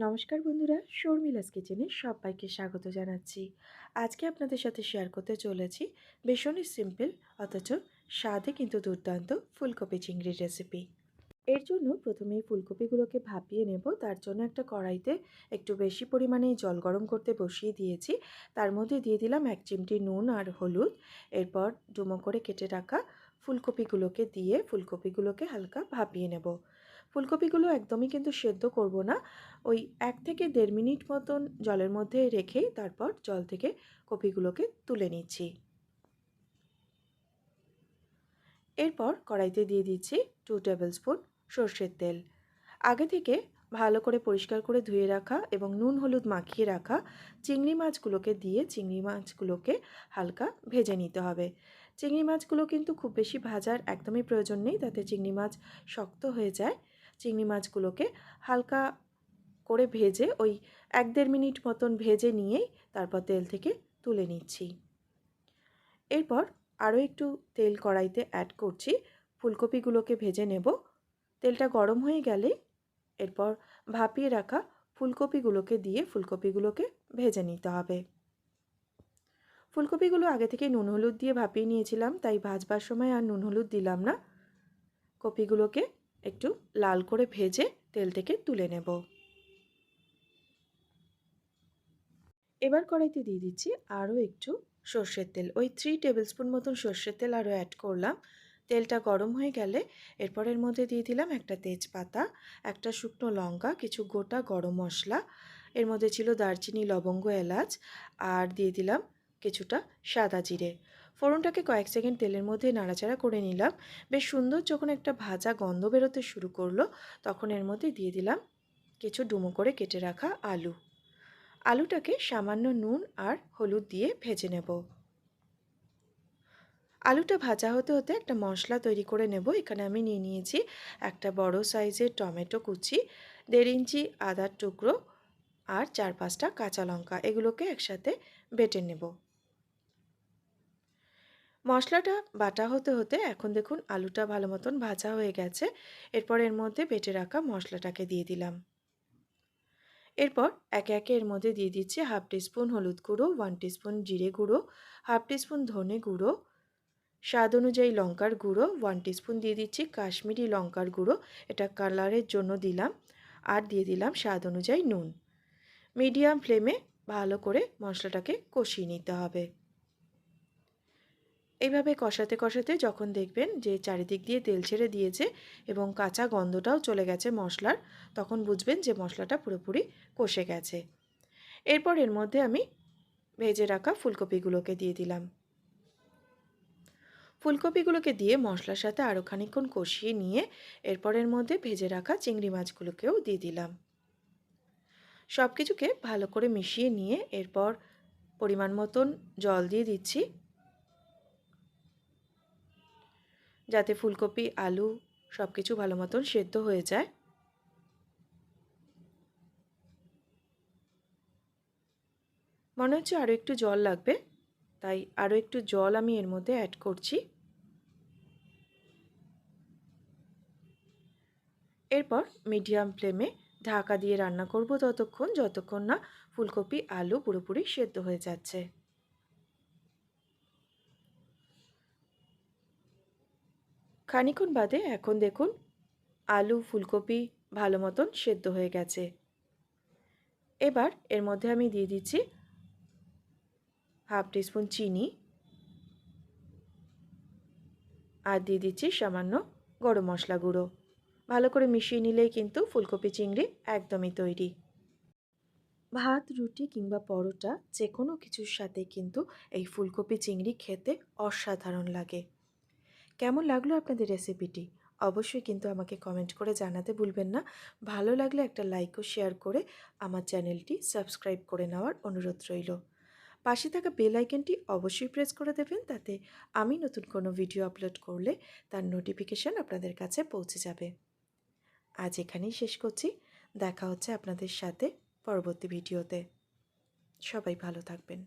নমস্কার বন্ধুরা, শর্মিলাস কিচেনে সবাইকে স্বাগত জানাচ্ছি। আজকে আপনাদের সাথে শেয়ার করতে চলেছি ভীষণই সিম্পল অথচ স্বাদে কিন্তু দুর্দান্ত ফুলকপি চিংড়ির রেসিপি। এর জন্য প্রথমেই ফুলকপিগুলোকে ভাপিয়ে নেব। তার জন্য একটা কড়াইতে একটু বেশি পরিমাণেই জল গরম করতে বসিয়ে দিয়েছি। তার মধ্যে দিয়ে দিলাম 1 চিমটি নুন আর হলুদ। এরপর ডুমো করে কেটে রাখা ফুলকপিগুলোকে দিয়ে ফুলকপিগুলোকে হালকা ভাপিয়ে নেব। ফুলকপিগুলো একদমই কিন্তু সেদ্ধ করব না, ওই 1 থেকে 1.5 মিনিট মতন জলের মধ্যে রেখেই তারপর জল থেকে কপিগুলোকে তুলে নিচ্ছি। এরপর কড়াইতে দিয়ে দিচ্ছি 2 টেবিল স্পুন সর্ষের তেল। আগে থেকে ভালো করে পরিষ্কার করে ধুয়ে রাখা এবং নুন হলুদ মাখিয়ে রাখা চিংড়ি মাছগুলোকে দিয়ে চিংড়ি মাছগুলোকে হালকা ভেজে নিতে হবে। চিংড়ি মাছগুলো কিন্তু খুব বেশি ভাজার একদমই প্রয়োজন নেই, তাতে চিংড়ি মাছ শক্ত হয়ে যায়। চিংড়ি মাছগুলোকে হালকা করে ভেজে ওই 1-1.5 মিনিট মতন ভেজে নিয়েই তারপর তেল থেকে তুলে নিচ্ছি। এরপর আরও একটু তেল কড়াইতে অ্যাড করছি, ফুলকপিগুলোকে ভেজে নেব। তেলটা গরম হয়ে গেলে এরপর ভাপিয়ে রাখা ফুলকপিগুলোকে দিয়ে ফুলকপিগুলোকে ভেজে নিতে হবে। ফুলকপিগুলো আগে থেকে নুন হলুদ দিয়ে ভাপিয়ে নিয়েছিলাম, তাই ভাজবার সময় আর নুন হলুদ দিলাম না। কপিগুলোকে একটু লাল করে ভেজে তেল থেকে তুলে নেব। এবার কড়াইতে দিয়ে দিচ্ছি আরও একটু সর্ষের তেল, ওই 3 টেবিল স্পুন মতন সর্ষের তেল আরও অ্যাড করলাম। তেলটা গরম হয়ে গেলে এরপর এর মধ্যে দিয়ে দিলাম একটা তেজপাতা, একটা শুকনো লঙ্কা, কিছু গোটা গরম মশলা, এর মধ্যে ছিল দারচিনি, লবঙ্গ, এলাচ, আর দিয়ে দিলাম কিছুটা সাদা জিরে। ফোড়নটাকে কয়েক সেকেন্ড তেলের মধ্যে নাড়াচাড়া করে নিলাম। বেশ সুন্দর যখন একটা ভাজা গন্ধ বেরোতে শুরু করলো তখন এর মধ্যে দিয়ে দিলাম কিছু ডুমো করে কেটে রাখা আলু। আলুটাকে সামান্য নুন আর হলুদ দিয়ে ভেজে নেব। আলুটা ভাজা হতে হতে একটা মশলা তৈরি করে নেব। এখানে আমি নিয়ে নিয়েছি একটা বড় সাইজের টমেটো কুচি, 1.5 ইঞ্চি আদার টুকরো আর 4-5টা কাঁচা লঙ্কা, এগুলোকে একসাথে বেটে নেব। মশলাটা বাটা হতে হতে এখন দেখুন আলুটা ভালো মতন ভাজা হয়ে গেছে। এরপর এর মধ্যে বেটে রাখা মশলাটাকে দিয়ে দিলাম। এরপর একে একে এর মধ্যে দিয়ে দিচ্ছি 1/2 টিস্পুন হলুদ গুঁড়ো, 1 টিস্পুন জিরে গুঁড়ো, 1/2 টিস্পুন ধনে গুঁড়ো, স্বাদ অনুযায়ী লঙ্কার গুঁড়ো, 1 টিস্পুন দিয়ে দিচ্ছি কাশ্মীরি লঙ্কার গুঁড়ো, এটা কালারের জন্য দিলাম, আর দিয়ে দিলাম স্বাদ অনুযায়ী নুন। মিডিয়াম ফ্লেমে ভালো করে মশলাটাকে কষিয়ে নিতে হবে। এইভাবে কষাতে কষাতে যখন দেখবেন যে চারিদিক দিয়ে তেল ছেড়ে দিয়েছে এবং কাঁচা গন্ধটাও চলে গেছে মশলার, তখন বুঝবেন যে মশলাটা পুরোপুরি কষে গেছে। এরপর এর মধ্যে আমি ভেজে রাখা ফুলকপিগুলোকে দিয়ে দিলাম। ফুলকপিগুলোকে দিয়ে মশলার সাথে আরও খানিকক্ষণ কষিয়ে নিয়ে এরপর এর মধ্যে ভেজে রাখা চিংড়ি মাছগুলোকেও দিয়ে দিলাম। সব কিছুকে ভালো করে মিশিয়ে নিয়ে এরপর পরিমাণ মতন জল দিয়ে দিচ্ছি, যাতে ফুলকপি আলু সব কিছু ভালো মতন সেদ্ধ হয়ে যায়। মনে হচ্ছে আরও একটু জল লাগবে, তাই আরও একটু জল আমি এর মধ্যে অ্যাড করছি। এরপর মিডিয়াম ফ্লেমে ঢাকা দিয়ে রান্না করব ততক্ষণ যতক্ষণ না ফুলকপি আলু পুরোপুরি সেদ্ধ হয়ে যাচ্ছে। খানিকক্ষণ বাদে এখন দেখুন আলু ফুলকপি ভালো মতন সেদ্ধ হয়ে গেছে। এবার এর মধ্যে আমি দিয়ে দিচ্ছি 1/2 টিস্পুন চিনি আর দিয়ে দিচ্ছি সামান্য গরম মশলা গুঁড়ো। ভালো করে মিশিয়ে নিলেই কিন্তু ফুলকপি চিংড়ি একদমই তৈরি। ভাত, রুটি কিংবা পরোটা যে কোনো কিছুর সাথে কিন্তু এই ফুলকপি চিংড়ি খেতে অসাধারণ লাগে। কেমন লাগলো আপনাদের রেসিপিটি? অবশ্যই কিন্তু আমাকে কমেন্ট করে জানাতে ভুলবেন না। ভালো লাগলে একটা লাইক ও শেয়ার করে আমার চ্যানেলটি সাবস্ক্রাইব করে নেওয়ার অনুরোধ রইল। পাশে থাকা বেল আইকনটি অবশ্যই প্রেস করে দেবেন, তাতে আমি নতুন কোনো ভিডিও আপলোড করলে তার নোটিফিকেশন আপনাদের কাছে পৌঁছে যাবে। আজ এখানেই শেষ করছি। দেখা হচ্ছে আপনাদের সাথে পরবর্তী ভিডিওতে। সবাই ভালো থাকবেন।